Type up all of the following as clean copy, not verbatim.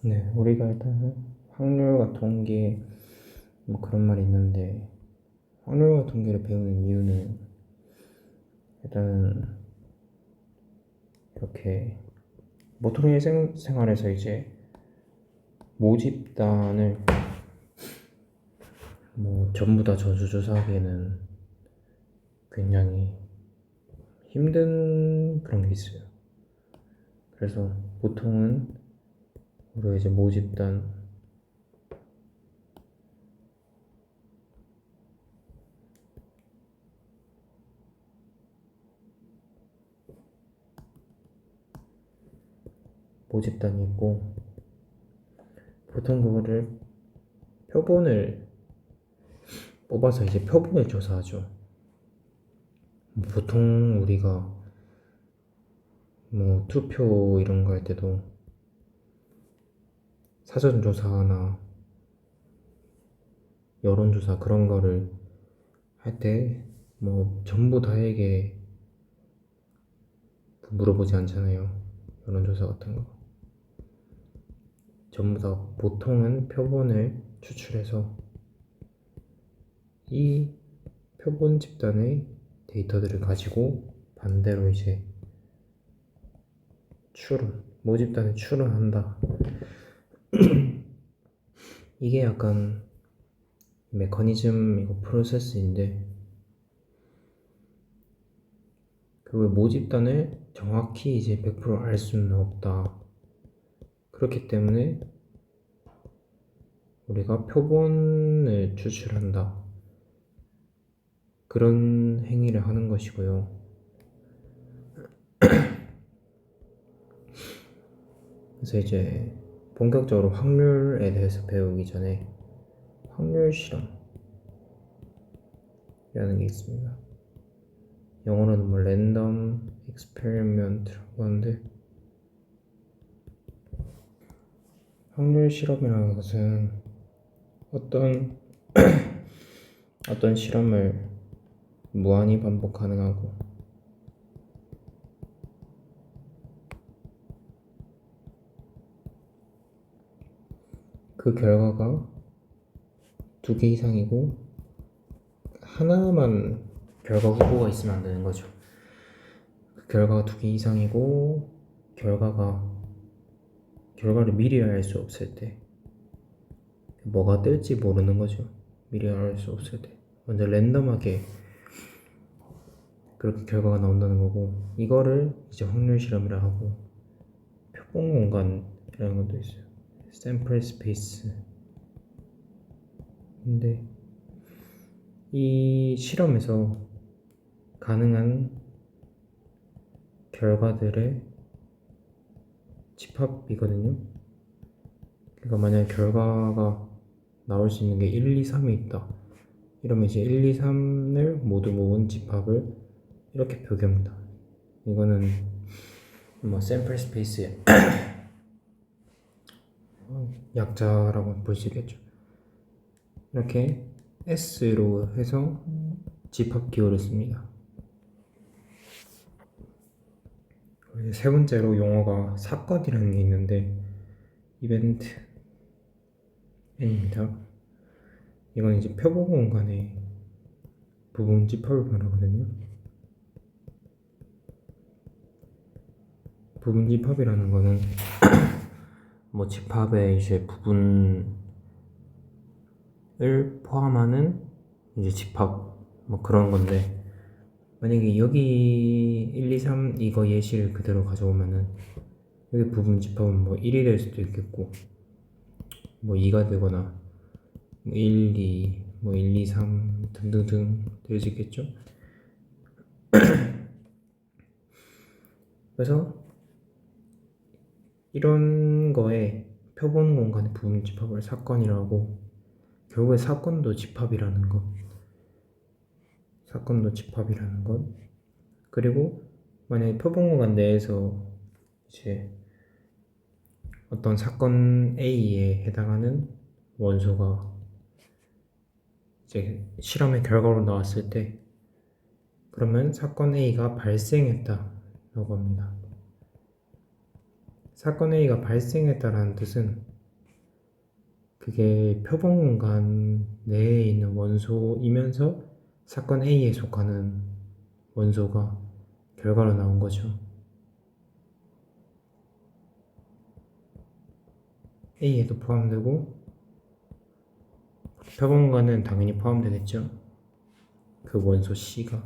네, 우리가 일단 확률과 통계 뭐 그런 말이 있는데 확률과 통계를 배우는 이유는 일단 이렇게 보통 일생활에서 이제 모집단을 뭐 전부 다 전수조사하기에는 굉장히 힘든 그런 게 있어요. 그래서 보통은 우리가 이제 모집단이 있고 보통 그거를 표본을 뽑아서 이제 표본을 조사하죠. 보통 우리가 뭐 투표 이런 거 할 때도 사전조사나 여론조사 그런 거를 할 때 뭐 전부 다에게 물어보지 않잖아요. 여론조사 같은 거 전부 다 보통은 표본을 추출해서 이 표본 집단의 데이터들을 가지고 반대로 이제 모집단을 추론한다. 이게 약간 메커니즘이고 프로세스인데 그 모집단을 정확히 이제 100%알 수는 없다. 그렇기 때문에 우리가 표본을 추출한다. 그런 행위를 하는 것이고요. 그래서 이제 본격적으로 확률에 대해서 배우기 전에 확률 실험이라는 게 있습니다. 영어로는 뭐 랜덤 익스페리먼트라고 하는데 확률 실험이라는 것은 어떤 실험을 무한히 반복 가능하고 그 결과가 2개 이상이고 하나만 결과 후보가 있으면 안 되는 거죠. 그 결과가 2개 이상이고 결과를 미리 알 수 없을 때 뭐가 뜰지 모르는 거죠. 미리 알 수 없을 때 먼저 랜덤하게 그렇게 결과가 나온다는 거고 이거를 이제 확률 실험이라 하고 표본 공간이라는 것도 있어요. 샘플 스페이스. 근데 이 실험에서 가능한 결과들의 집합이거든요. 그러니까 만약에 결과가 나올 수 있는 게 1, 2, 3이 있다. 이러면 이제 1, 2, 3을 모두 모은 집합을 이렇게 표기합니다. 이거는 뭐 샘플 스페이스의 약자라고 볼 수 있겠죠. 이렇게 S로 해서 집합 기호를 씁니다. 세 번째로 용어가 사건이라는 게 있는데 이벤트 N입니다. 이건 이제 표본 공간의 부분 집합을 말하거든요. 부분 집합이라는 거는 뭐 집합의 이제 부분을 포함하는 이제 집합 뭐 그런 건데 만약에 여기 1, 2, 3 이거 예시를 그대로 가져오면은 여기 부분 집합은 뭐 1이 될 수도 있겠고 뭐 2가 되거나 뭐 1, 2, 뭐 1, 2, 3 등등등 될 수 있겠죠. 그래서 이런 거에 표본 공간의 부분 집합을 사건이라고 결국에 사건도 집합이라는 것 그리고 만약에 표본 공간 내에서 이제 어떤 사건 A에 해당하는 원소가 이제 실험의 결과로 나왔을 때 그러면 사건 A가 발생했다라고 합니다. 사건 A가 발생했다라는 뜻은 그게 표본 공간 내에 있는 원소이면서 사건 A에 속하는 원소가 결과로 나온 거죠. A에도 포함되고 표본 공간은 당연히 포함되겠죠. 그 원소 C가.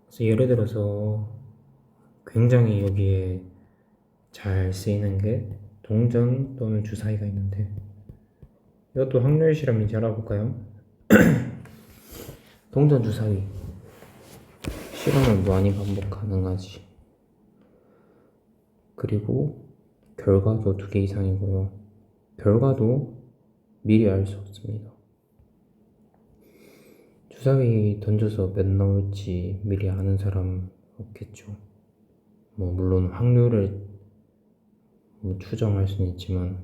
그래서 예를 들어서 굉장히 여기에 잘 쓰이는 게 동전 또는 주사위가 있는데, 이것도 확률 실험인지 알아볼까요? 동전 주사위 실험을 무한히 반복 가능하지. 그리고 결과도 2개 이상이고요. 결과도 미리 알 수 없습니다. 주사위 던져서 몇 나올지 미리 아는 사람 없겠죠. 물론 확률을 추정할 수는 있지만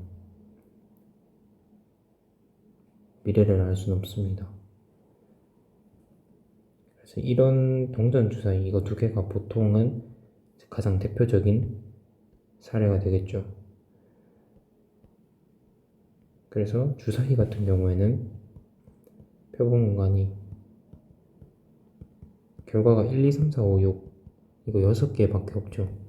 미래를 알 수는 없습니다. 그래서 이런 동전 주사위 이거 2개가 보통은 가장 대표적인 사례가 되겠죠. 그래서 주사위 같은 경우에는 표본 공간이 결과가 1, 2, 3, 4, 5, 6 이거 6개밖에 없죠.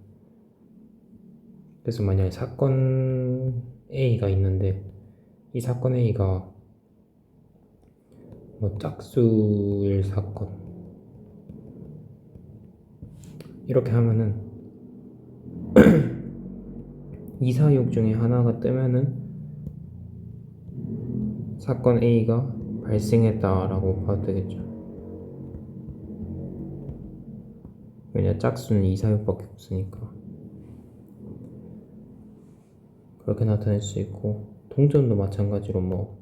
그래서 만약에 사건 A가 있는데 이 사건 A가 짝수일 사건 이렇게 하면은 2, 4, 6 중에 하나가 뜨면은 사건 A가 발생했다라고 봐도 되겠죠. 왜냐 짝수는 2, 4, 6밖에 없으니까. 그렇게 나타낼 수 있고, 동전도 마찬가지로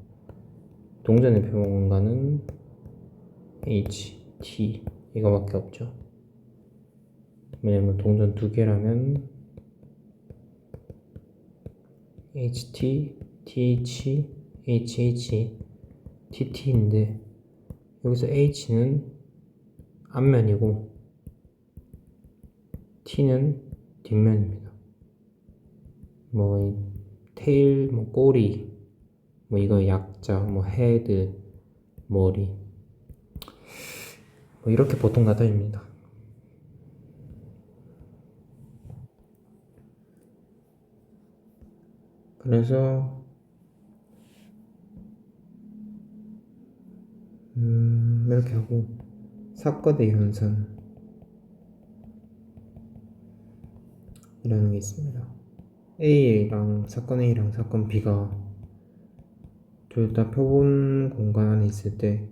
동전의 표본 공간은 H, T 이거밖에 없죠. 왜냐면 동전 2개라면 HT, TH, HH, TT인데 여기서 H는 앞면이고 T는 뒷면입니다. 테일, 꼬리, 이거 약자, 헤드, 머리 이렇게 보통 나타집니다. 그래서 이렇게 하고 사건의 현상 이라는 게 있습니다. A랑 사건 A랑 사건 B가 둘 다 표본 공간 안에 있을 때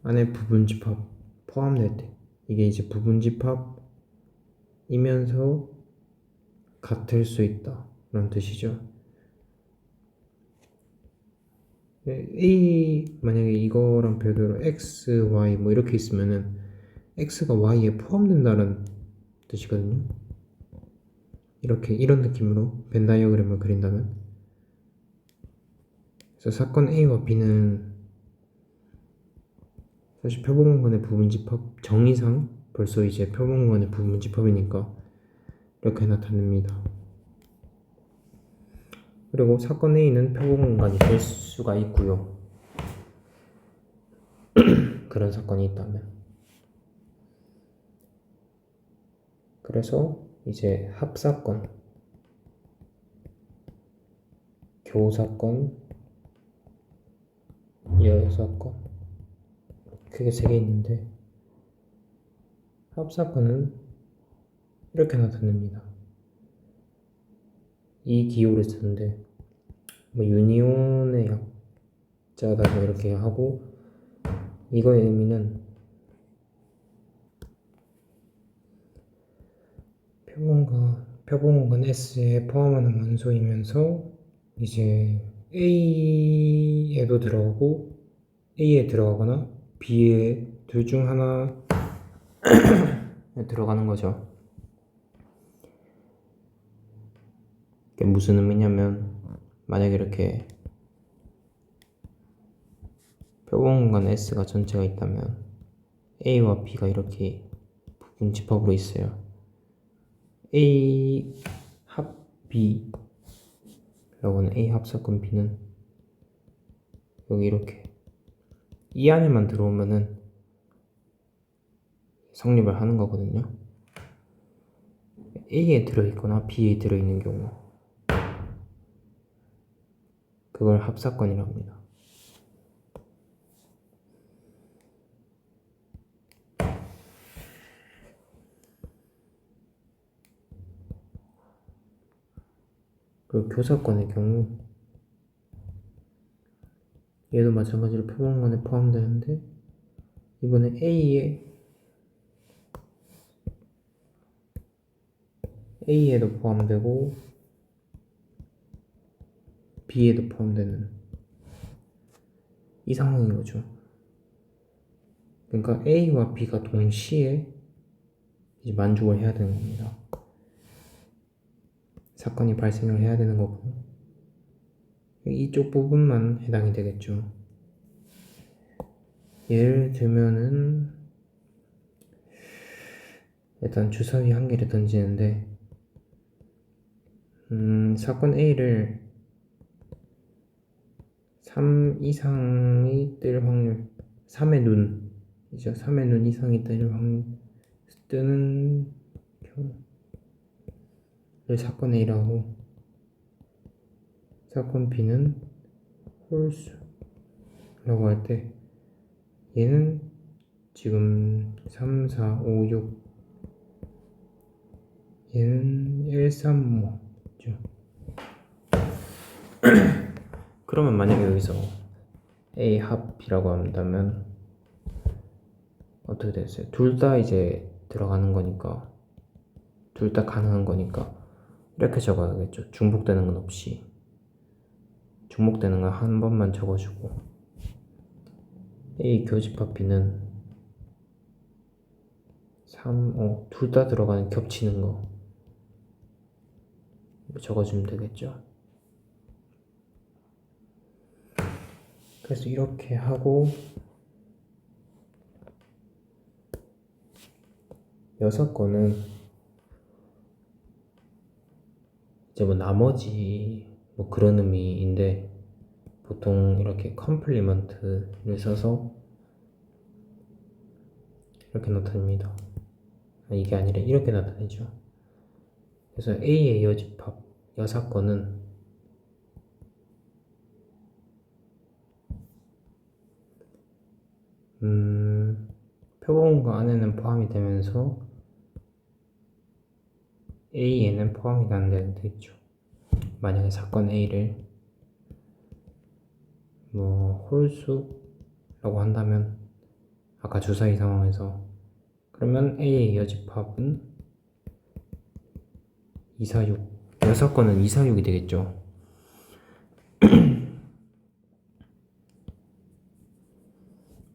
안에 부분집합 포함될 때 이게 이제 부분집합이면서 같을 수 있다 라는 뜻이죠. 만약에 이거랑 별개로 X, Y 이렇게 있으면은 X가 Y에 포함된다는 뜻이거든요. 이런 느낌으로 벤 다이어그램을 그린다면, 그래서 사건 A와 B는 사실 표본공간의 부분집합 정의상 벌써 이제 표본공간의 부분집합이니까 이렇게 나타냅니다. 그리고 사건 A는 표본공간이 될 수가 있고요. 그런 사건이 있다면. 그래서 이제 합사건, 교사건, 여사건 크게 3개 있는데 합사건은 이렇게 나타냅니다. 이 기호를 쓰는데 유니온의 약자다 이렇게 하고, 이거의 의미는 표본공간 S에 포함하는 원소이면서 이제 A에도 들어가고 A에 들어가거나 B에 둘 중 하나에 들어가는 거죠. 이게 무슨 의미냐면, 만약에 이렇게 표본공간 S가 전체가 있다면 A와 B가 이렇게 부분 집합으로 있어요. A 합 B 라고 하는 A 합사건 B는 여기 이렇게 이 안에만 들어오면은 성립을 하는 거거든요. A에 들어있거나 B에 들어있는 경우 그걸 합사건이라고 합니다. 그리고 교사건의 경우 얘도 마찬가지로 표본관에 포함되는데 이번에 A에도 포함되고 B에도 포함되는 이 상황인 거죠. 그러니까 A와 B가 동시에 이제 만족을 해야 되는 겁니다. 사건이 발생을 해야 되는 거고 이쪽 부분만 해당이 되겠죠. 예를 들면은 일단 주사위 한 개를 던지는데 사건 A를 3 이상이 뜰 확률 3의 눈이죠. 3의 눈 이상이 뜰 확률 뜨는 경우를 사건 A라고 사건 B는 홀수라고 할 때 얘는 지금 3, 4, 5, 6 얘는 1, 3, 5죠. 그러면 만약에 여기서 A 합 B라고 한다면 어떻게 되겠어요? 둘 다 이제 들어가는 거니까 둘 다 가능한 거니까 이렇게 적어야겠죠. 중복되는 건 없이 중복되는 건 한 번만 적어주고 A 교집합 B는 3, 5 둘 다 들어가는 겹치는 거 적어주면 되겠죠. 그래서 이렇게 하고 6건은 이제 뭐 나머지 뭐 그런 의미인데 보통 이렇게 컴플리먼트를 써서 이렇게 나타냅니다. 이게 아니라 이렇게 나타내죠. 그래서 A의 여집합 6건은 표본과 안에는 포함이 되면서 A에는 포함이 안 되는 데 있죠. 만약에 사건 A를 뭐 홀수라고 한다면 아까 주사위 상황에서 그러면 A의 여집합은 2, 4, 6 6건은 2, 4, 6이 되겠죠.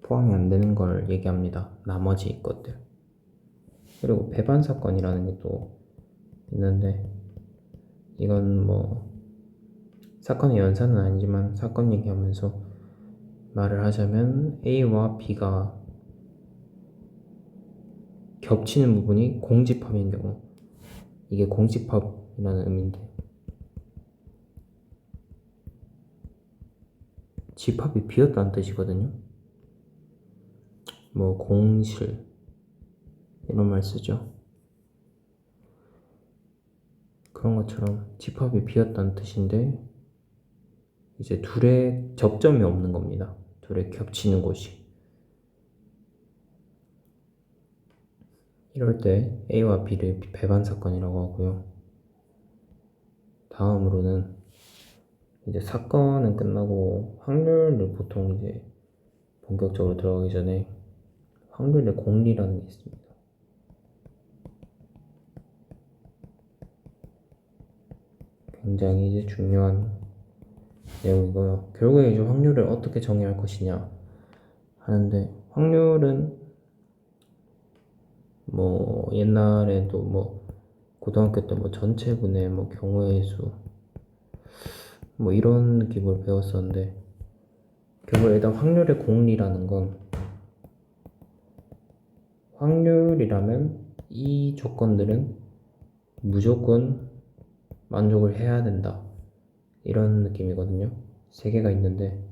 포함이 안 되는 걸 얘기합니다. 나머지 것들. 그리고 배반 사건이라는 게 또 있는데 이건 뭐 사건의 연산은 아니지만 사건 얘기하면서 말을 하자면 A와 B가 겹치는 부분이 공집합인 경우 이게 공집합이라는 의미인데 집합이 비었다는 뜻이거든요. 뭐 공실 이런 말 쓰죠. 그런 것처럼 집합이 비었다는 뜻인데 이제 둘의 접점이 없는 겁니다. 둘의 겹치는 곳이. 이럴 때 A와 B를 배반 사건이라고 하고요. 다음으로는 이제 사건은 끝나고 확률을 보통 이제 본격적으로 들어가기 전에 확률의 공리라는 게 있습니다. 굉장히 이제 중요한 내용이고요. 결국에 이제 확률을 어떻게 정의할 것이냐 하는데 확률은 뭐 옛날에도 뭐 고등학교 때 뭐 전체분의 뭐 경우의 수 뭐 이런 기법을 배웠었는데 결국 일단 확률의 공리라는 건 확률이라면 이 조건들은 무조건 만족을 해야 된다. 이런 느낌이거든요. 세 개가 있는데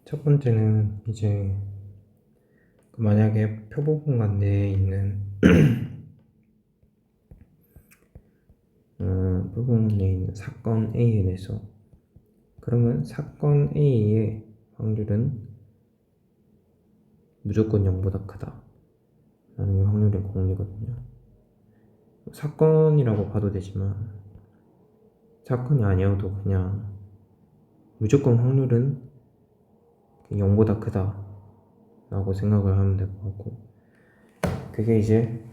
첫 번째는 이제 만약에 표본공간 내에 있는 표본공간 내에 있는 사건 A에 대해서 그러면 사건 A의 확률은 무조건 0보다 크다 라는 게 확률의 공리거든요. 사건이라고 봐도 되지만 사건이 아니어도 그냥 무조건 확률은 0보다 크다 라고 생각을 하면 될 것 같고, 그게 이제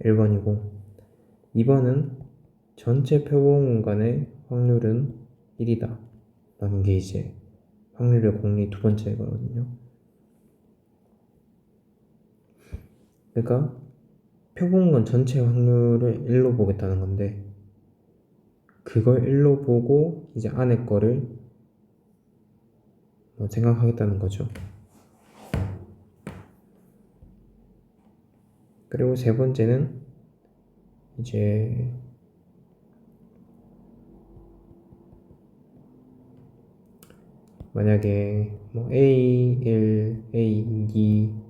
1번이고 2번은 전체 표본 공간의 확률은 1이다 라는 게 이제 확률의 공리 두 번째거든요. 그러니까 표본 공간 전체 확률을 1로 보겠다는 건데 그걸 1로 보고 이제 안에 거를 생각하겠다는 거죠. 그리고 세 번째는 이제 만약에 뭐 A1, A2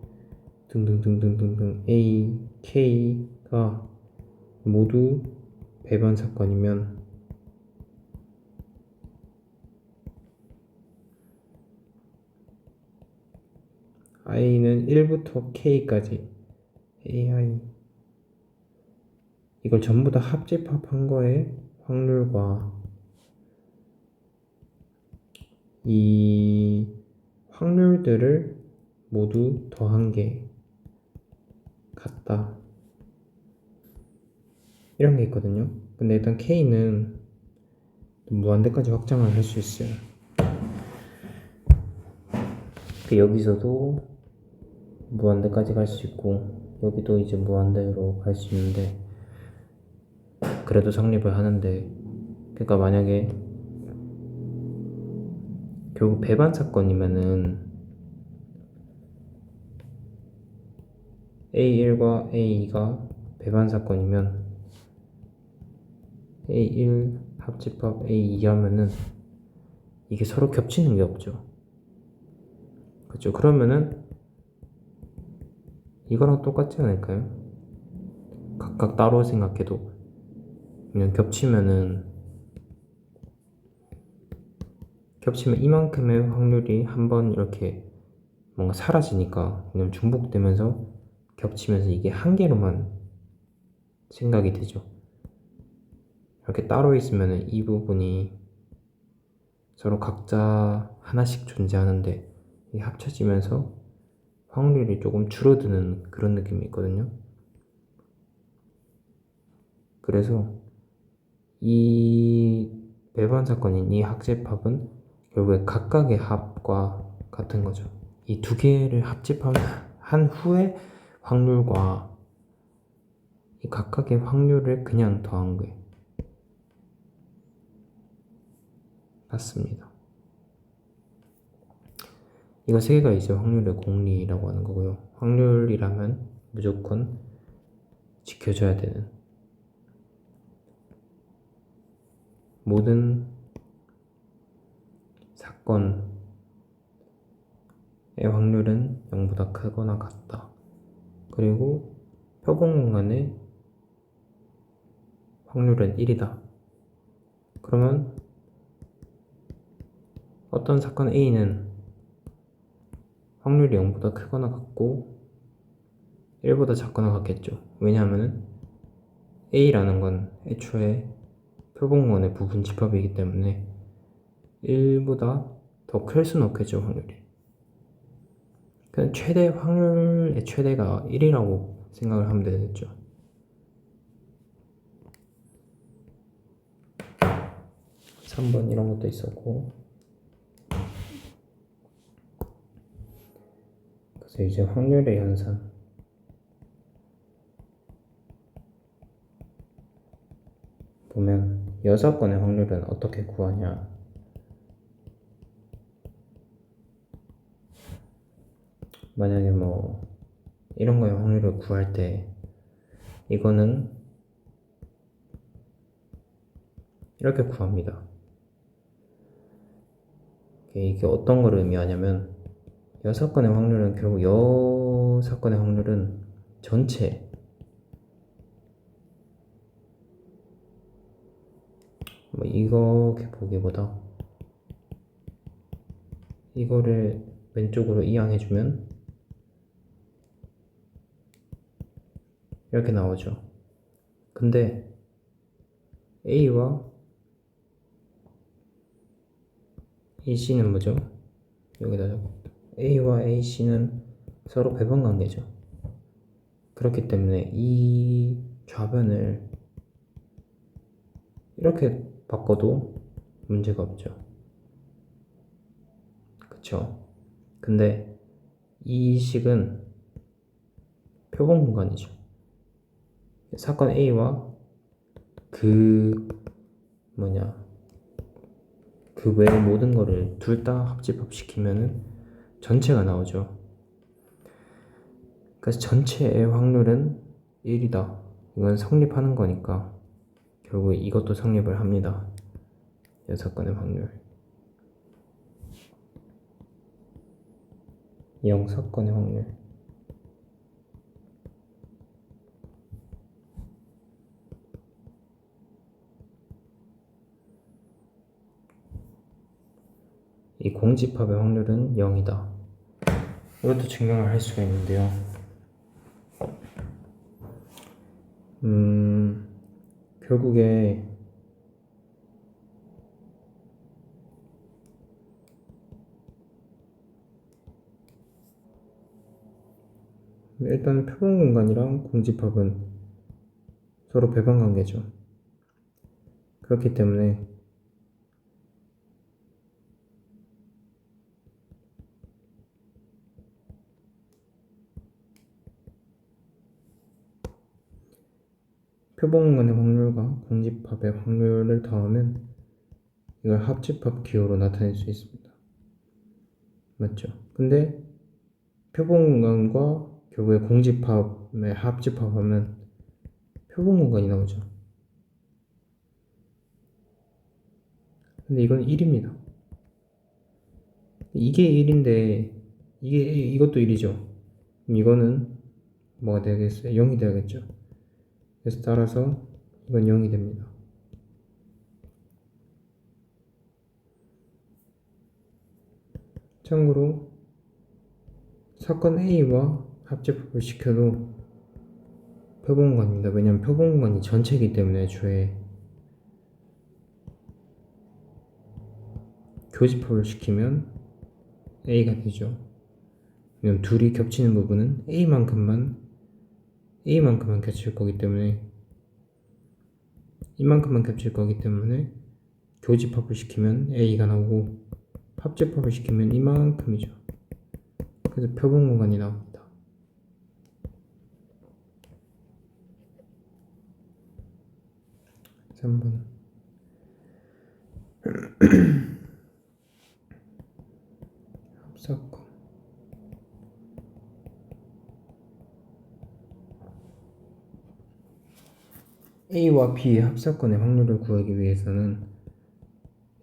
등등등등등등 A, K가 모두 배반 사건이면 I는 1부터 K까지 AI 이걸 전부 다 합집합한 거에 확률과 이 확률들을 모두 더한 게 같다 이런 게 있거든요. 근데 일단 K는 무한대까지 확장을 할 수 있어요. 여기서도 무한대까지 갈 수 있고 여기도 이제 무한대로 갈 수 있는데 그래도 성립을 하는데, 그러니까 만약에 결국 배반 사건이면은 A1과 A2가 배반 사건이면 A1 합집합 A2 하면은 이게 서로 겹치는 게 없죠. 그렇죠? 그러면은 이거랑 똑같지 않을까요? 각각 따로 생각해도 그냥 겹치면 이만큼의 확률이 한번 이렇게 뭔가 사라지니까 그냥 중복되면서 겹치면서 이게 한 개로만 생각이 되죠. 이렇게 따로 있으면 이 부분이 서로 각자 하나씩 존재하는데 이게 합쳐지면서 확률이 조금 줄어드는 그런 느낌이 있거든요. 그래서 이 배반 사건인 이 합집합은 결국에 각각의 합과 같은 거죠. 이 두 개를 합집한 후에 확률과 이 각각의 확률을 그냥 더한 거예요. 맞습니다. 이거 세 개가 이제 확률의 공리라고 하는 거고요. 확률이라면 무조건 지켜줘야 되는, 모든 사건의 확률은 0보다 크거나 같다. 그리고 표본 공간의 확률은 1이다. 그러면 어떤 사건 A는 확률이 0보다 크거나 같고 1보다 작거나 같겠죠. 왜냐하면 A라는 건 애초에 표본공간의 부분 집합이기 때문에 1보다 더 클 수는 없겠죠, 확률이. 그냥 최대 확률의 최대가 1이라고 생각을 하면 되겠죠. 3번 이런 것도 있었고, 그래서 이제 확률의 연산. 여사건의 확률은 어떻게 구하냐? 만약에 뭐 이런 거의 확률을 구할 때 이거는 이렇게 구합니다. 이게 어떤 걸 의미하냐면 여사건의 확률은 결국 여사건의 확률은 전체 뭐 이렇게 보기보다 이거를 왼쪽으로 이항해주면 이렇게 나오죠. 근데 A와 AC는 뭐죠? 여기다 적어. A와 AC는 서로 배분 관계죠. 그렇기 때문에 이 좌변을 이렇게 바꿔도 문제가 없죠. 그쵸? 근데 이 식은 표본 공간이죠. 사건 A와 그 외의 모든 거를 둘 다 합집합시키면은 전체가 나오죠. 그래서 전체의 확률은 1이다. 이건 성립하는 거니까 결국 이것도 성립을 합니다. 여사건의 확률. 0사건의 확률. 이 공집합의 확률은 0이다. 이것도 증명을 할 수가 있는데요. 결국에 일단 표본 공간이랑 공집합은 서로 배반 관계죠. 그렇기 때문에 표본 공간의 확률과 공집합의 확률을 더하면 이걸 합집합 기호로 나타낼 수 있습니다. 맞죠? 근데 표본 공간과 결국에 공집합의 합집합하면 표본 공간이 나오죠. 근데 이건 1입니다. 이게 1인데 이것도 1이죠. 그럼 이거는 뭐가 되겠어요? 0이 되겠죠. 그래서 따라서 이건 0이 됩니다. 참고로 사건 A와 합집합을 시켜도 표본공간입니다. 왜냐면 표본공간이 전체이기 때문에 애초에 교집합을 시키면 A가 되죠. 왜냐면 둘이 겹치는 부분은 A만큼만 겹칠 거기 때문에 이만큼만 겹칠 거기 때문에 교집합을 시키면 A가 나오고 합집합을 시키면 이만큼이죠. 그래서 표본공간이 나옵니다. 3번 합사건 A와 B의 합사건의 확률을 구하기 위해서는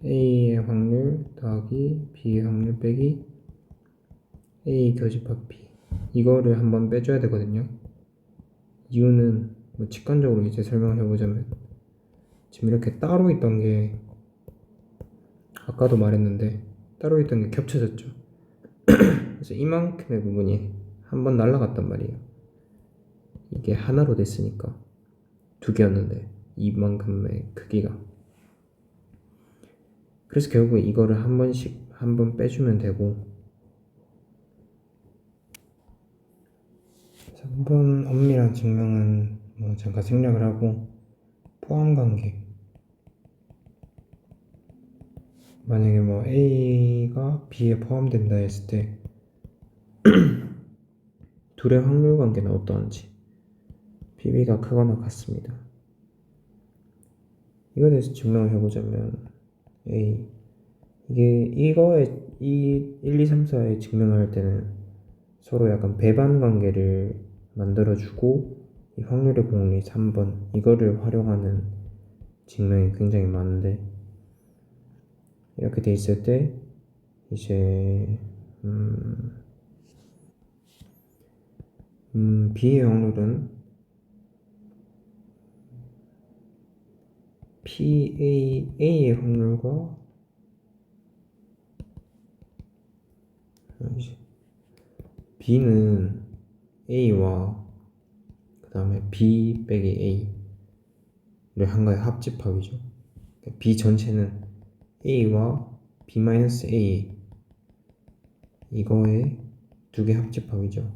A의 확률 더하기 B의 확률 빼기 A 교집합 B 이거를 한번 빼줘야 되거든요. 이유는 뭐 직관적으로 이제 설명을 해보자면 지금 이렇게 따로 있던 게 아까도 말했는데 따로 있던 게 겹쳐졌죠. 그래서 이만큼의 부분이 한번 날라갔단 말이에요. 이게 하나로 됐으니까 두 개였는데 이만큼의 크기가 그래서 결국 이거를 한 번 빼주면 되고 3번 엄밀한 증명은 뭐 잠깐 생략을 하고 포함관계 만약에 뭐 A가 B에 포함된다 했을 때 둘의 확률 관계는 어떠한지 PB가 크거나 같습니다. 이거에 대해서 증명을 해보자면 A 이거에 이 1, 2, 3, 4에 증명을 할 때는 서로 약간 배반 관계를 만들어주고 이 확률의 공리 3번 이거를 활용하는 증명이 굉장히 많은데 이렇게 돼 있을 때 이제 B의 확률은 A의 확률과 B는 A와 그 다음에 B 빼기 A를 한 거의 합집합이죠. B 전체는 A와 B-A 이거의 두 개 합집합이죠.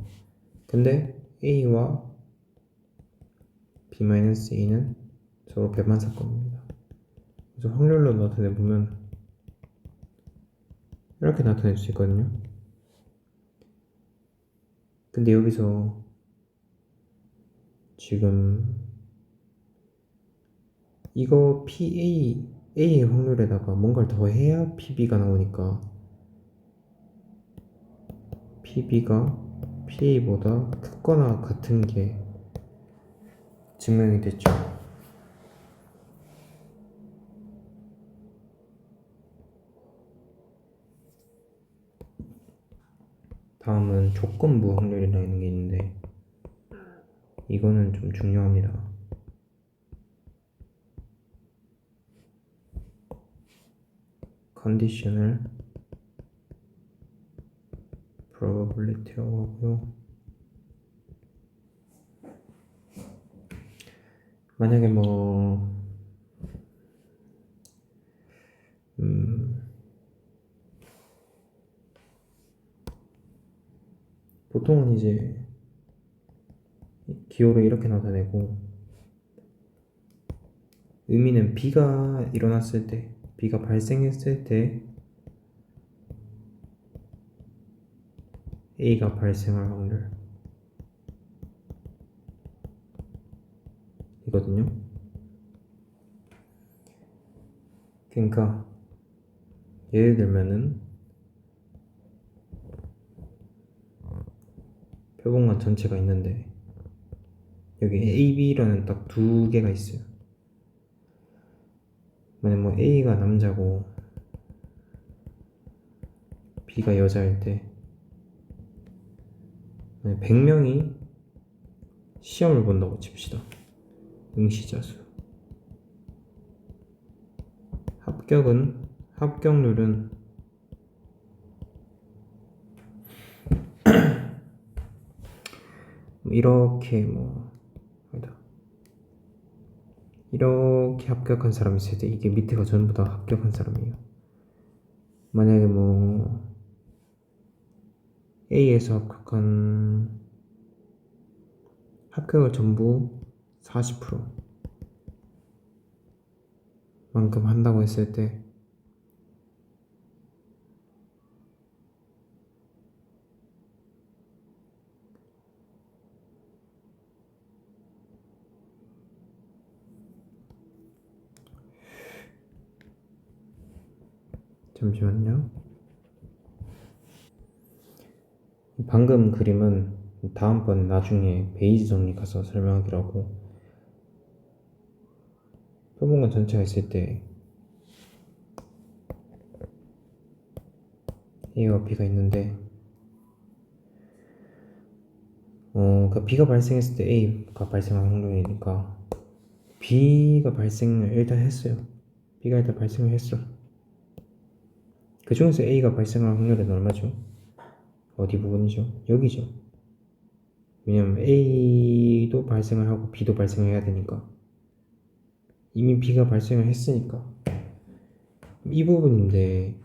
근데 A와 B-A는 서로 배반 사건입니다. 그래서 확률로 나타내 보면 이렇게 나타낼 수 있거든요. 근데 여기서 지금 이거 A의 확률에다가 뭔가를 더 해야 PB가 나오니까 PB가 PA보다 크거나 같은 게 증명이 됐죠. 다음은 조건부 확률이라는 게 있는데 이거는 좀 중요합니다. 컨디셔널 probability라고 하고요. 만약에 보통은 이제 기호를 이렇게 나타내고 의미는 B가 일어났을 때 B가 발생했을 때 A가 발생할 확률 이거든요. 그러니까 예를 들면은 표본관 전체가 있는데 여기 A, B라는 딱 두 개가 있어요. 만약 A가 남자고 B가 여자일 때 100명이 시험을 본다고 칩시다. 응시자 수. 합격률은 이렇게 합격한 사람이 있을 때 이게 밑에가 전부 다 합격한 사람이에요. 만약에 A에서 합격을 전부 40% 만큼 한다고 했을 때 잠시만요. 방금 그림은 다음번 나중에 베이지 정리 가서 설명하기로 하고 표본관 전체가 있을 때 A와 B가 있는데 그러니까 B가 발생했을 때 A가 발생할 확률이니까 B가 발생을 일단 했어요. B가 일단 발생을 했어. 그 중에서 A가 발생할 확률은 얼마죠? 어디 부분이죠? 여기죠. 왜냐면 A도 발생을 하고 B도 발생을 해야 되니까 이미 B가 발생을 했으니까 이 부분인데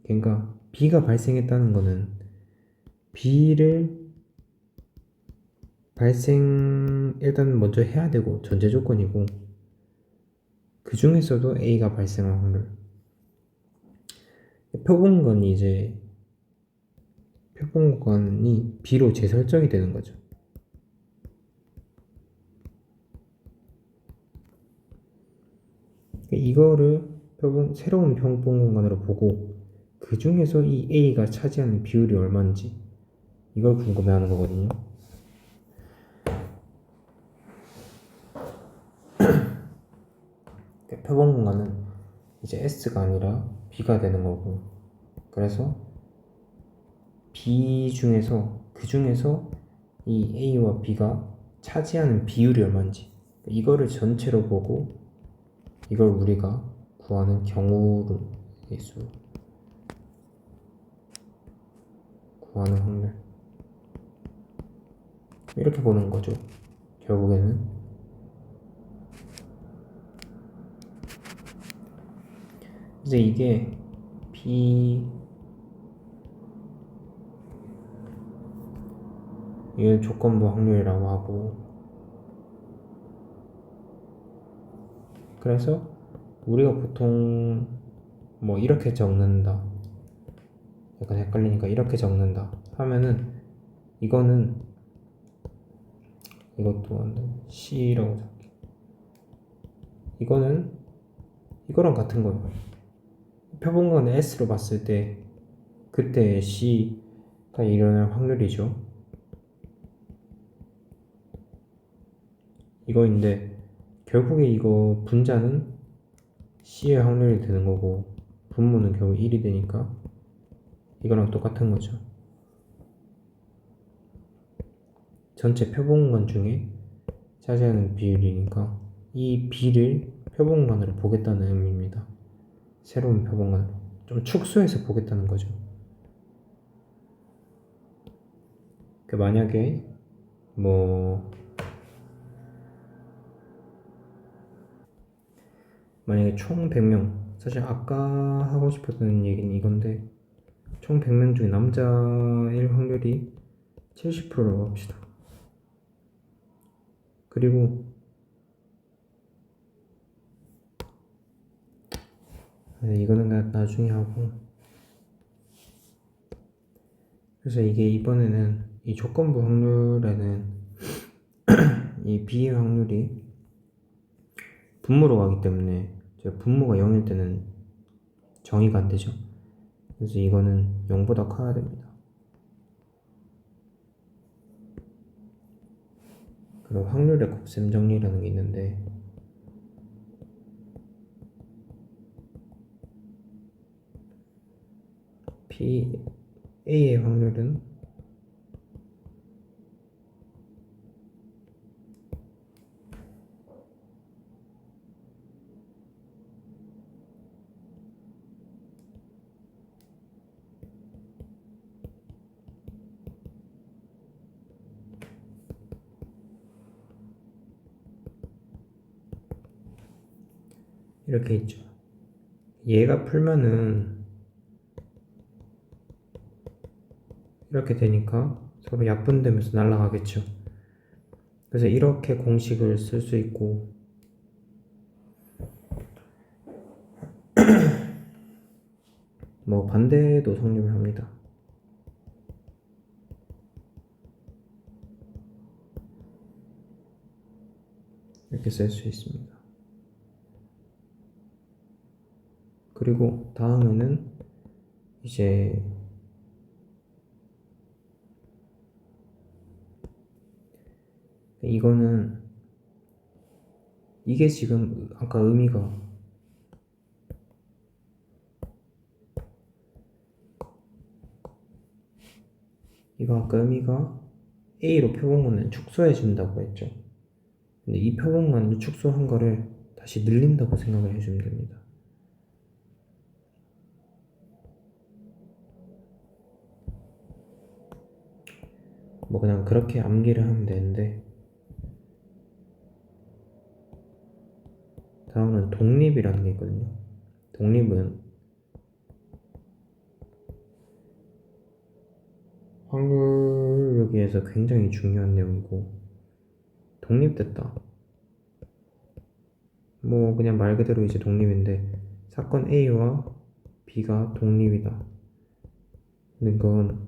그러니까 B가 발생했다는 거는 B를 일단 먼저 해야 되고 전제 조건이고 그 중에서도 A가 발생할 확률 표본관이 B로 재설정이 되는 거죠. 이거를 새로운 표본 공간으로 보고 그 중에서 이 A가 차지하는 비율이 얼마인지 이걸 궁금해하는 거거든요. 표본 공간은 이제 S가 아니라 B가 되는 거고, 그래서 B 중에서 그 중에서 이 A와 B가 차지하는 비율이 얼마인지 이거를 전체로 보고 이걸 우리가 구하는 경우의 수, 구하는 확률, 이렇게 보는 거죠. 결국에는 이제 이게 이게 조건부 확률이라고 하고, 그래서 우리가 보통 뭐 이렇게 적는다, 약간 헷갈리니까 이렇게 적는다 하면은 이것도 C라고 적게, 이거랑 같은 거예요. 표본관을 S로 봤을 때 그때 C가 일어날 확률이죠. 이거인데 결국에 이거 분자는 C의 확률이 되는 거고 분모는 결국 1이 되니까 이거랑 똑같은 거죠. 전체 표본관 중에 차지하는 비율이니까 이 B를 표본관으로 보겠다는 의미입니다. 새로운 표본관으로 좀 축소해서 보겠다는 거죠. 만약에 만약에 총 100명, 사실 아까 하고 싶었던 얘기는 이건데 총 100명 중에 남자일 확률이 70%라고 합시다. 그리고 이거는 나중에 하고, 그래서 이게 이번에는 이 조건부 확률에는 이 B의 확률이 분모로 가기 때문에 분모가 0일 때는 정의가 안 되죠. 그래서 이거는 0보다 커야 됩니다. 그리고 확률의 곱셈 정리라는 게 있는데 A의 확률은 이렇게 있죠. 얘가 풀면은 이렇게 되니까 서로 약분되면서 날아가겠죠. 그래서 이렇게 공식을 쓸 수 있고, 반대도 성립을 합니다. 이렇게 쓸 수 있습니다. 그리고 다음에는 이제 이게 지금 아까 의미가 A로 표본관을 축소해 준다고 했죠. 근데 이 표본관을 축소한 거를 다시 늘린다고 생각을 해주면 됩니다. 그냥 그렇게 암기를 하면 되는데, 다음은 독립이라는 게 있거든요. 독립은 확률력에서 굉장히 중요한 내용이고, 독립됐다. 그냥 말 그대로 이제 독립인데, 사건 A와 B가 독립이다. 는 건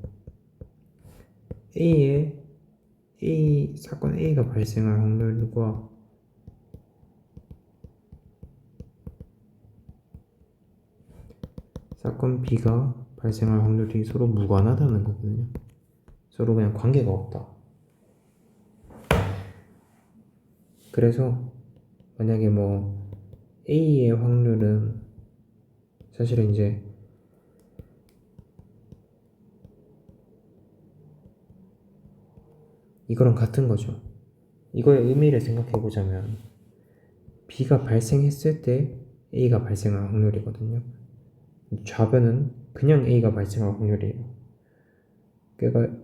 사건 A가 발생할 확률과 사건 B가 발생할 확률이 서로 무관하다는 거거든요. 서로 그냥 관계가 없다. 그래서 만약에 뭐 A의 확률은 사실은 이제 이거랑 같은 거죠. 이거의 의미를 생각해 보자면 B가 발생했을 때 A가 발생할 확률이거든요. 좌변은 그냥 A가 발생할 확률이에요. 그러니까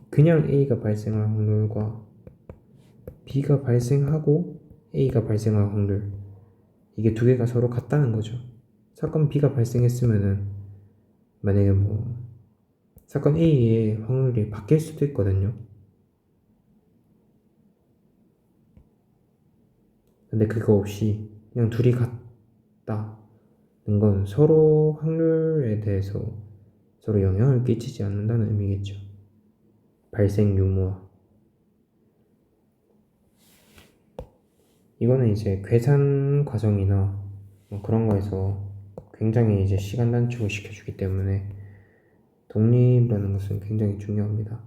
그냥 A가 발생할 확률과 B가 발생하고 A가 발생할 확률, 이게 두 개가 서로 같다는 거죠. 사건 B가 발생했으면은 만약에 뭐 사건 A의 확률이 바뀔 수도 있거든요. 근데 그거 없이 그냥 둘이 같다는 건 서로 확률에 대해서 서로 영향을 끼치지 않는다는 의미겠죠. 발생 유무와. 이거는 이제 계산 과정이나 뭐 그런 거에서 굉장히 이제 시간 단축을 시켜주기 때문에 독립이라는 것은 굉장히 중요합니다.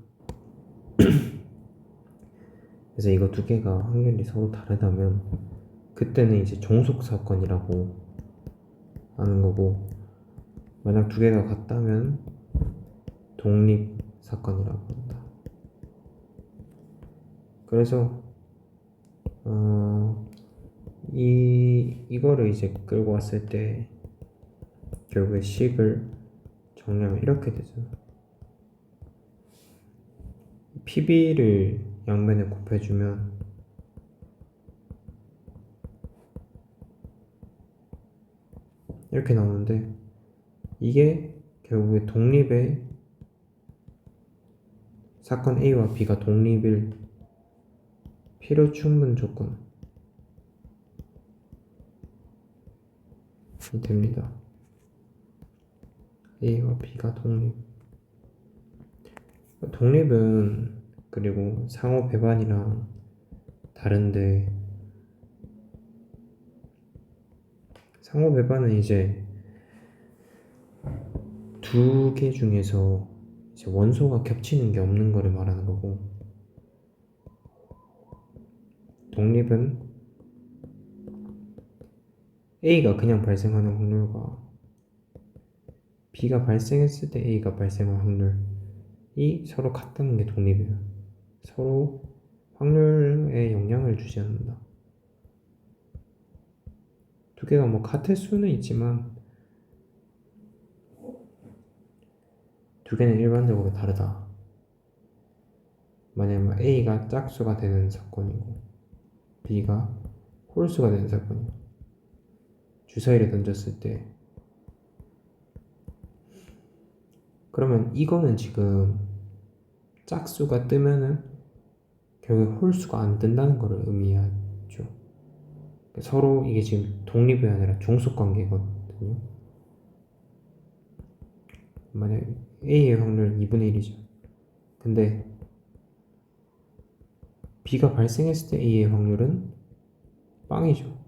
그래서 이거 두 개가 확률이 서로 다르다면 그때는 이제 종속 사건이라고 하는 거고, 만약 두 개가 같다면 독립 사건이라고 합니다. 그래서 이거를 이제 끌고 왔을 때 결국에 식을 정리하면 이렇게 되죠. PB를 양면에 곱해주면 이렇게 나오는데, 이게 결국에 독립의 사건 A와 B가 독립일 필요 충분 조건이 됩니다. A와 B가 독립은 그리고 상호 배반이랑 다른데, 상호 배반은 이제 두 개 중에서 이제 원소가 겹치는 게 없는 거를 말하는 거고, 독립은 A가 그냥 발생하는 확률과 B가 발생했을 때 A가 발생할 확률이 서로 같다는 게 독립이에요. 서로 확률에 영향을 주지 않는다. 두 개가 뭐 같을 수는 있지만 두 개는 일반적으로 다르다. 만약에 A가 짝수가 되는 사건이고 B가 홀수가 되는 사건이고, 주사위를 던졌을 때, 그러면 이거는 지금 짝수가 뜨면은 결국 홀수가 안 뜬다는 것을 의미하죠. 서로 이게 지금 독립이 아니라 종속 관계거든요. 만약 A의 확률은 2분의 1이죠. 근데 B가 발생했을 때 A의 확률은 빵이죠.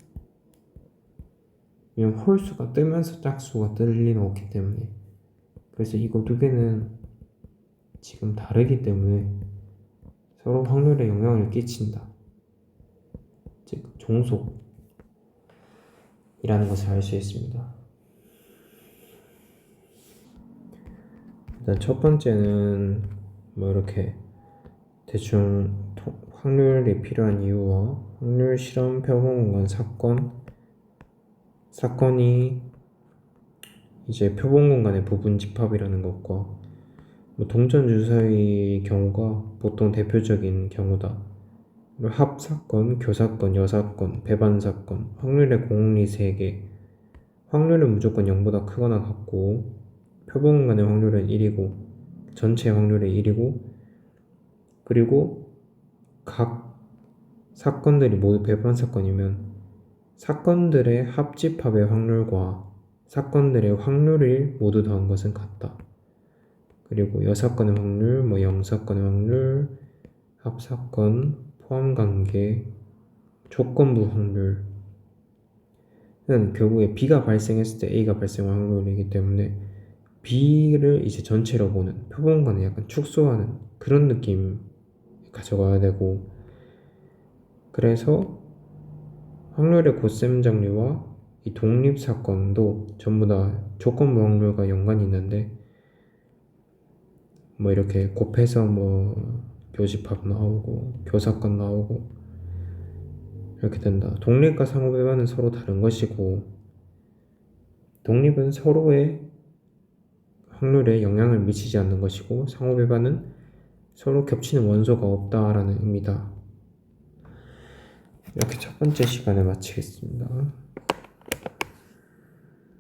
왜냐면 홀수가 뜨면서 짝수가 뜰 리는 없기 때문에. 그래서 이거 두 개는 지금 다르기 때문에 서로 확률에 영향을 끼친다. 즉 종속이라는 것을 알 수 있습니다. 일단 첫 번째는 뭐 이렇게 대충 확률이 필요한 이유와 확률 실험 표본 공간 사건이 이제 표본 공간의 부분 집합이라는 것과 뭐 동전 주사위 경우가 보통 대표적인 경우다. 합사건, 교사건, 여사건, 배반사건, 확률의 공리 3개, 확률은 무조건 0보다 크거나 같고 표본 공간의 확률은 1이고 전체 확률의 1이고, 그리고 각 사건들이 모두 배반사건이면 사건들의 합집합의 확률과 사건들의 확률을 모두 더한 것은 같다. 그리고 여사건의 확률, 뭐 영사건의 확률, 합사건, 포함관계, 조건부 확률, 는 결국에 B가 발생했을 때 A가 발생할 확률이기 때문에 B를 이제 전체로 보는 표본과는 약간 축소하는 그런 느낌 가져가야 되고, 그래서 확률의 곱셈 정리와 이 독립 사건도 전부 다 조건부 확률과 연관이 있는데, 뭐 이렇게 곱해서 뭐 교집합 나오고 교사건 나오고 이렇게 된다. 독립과 상호배반은 서로 다른 것이고, 독립은 서로의 확률에 영향을 미치지 않는 것이고, 상호배반은 서로 겹치는 원소가 없다라는 의미다. 이렇게 첫 번째 시간에 마치겠습니다.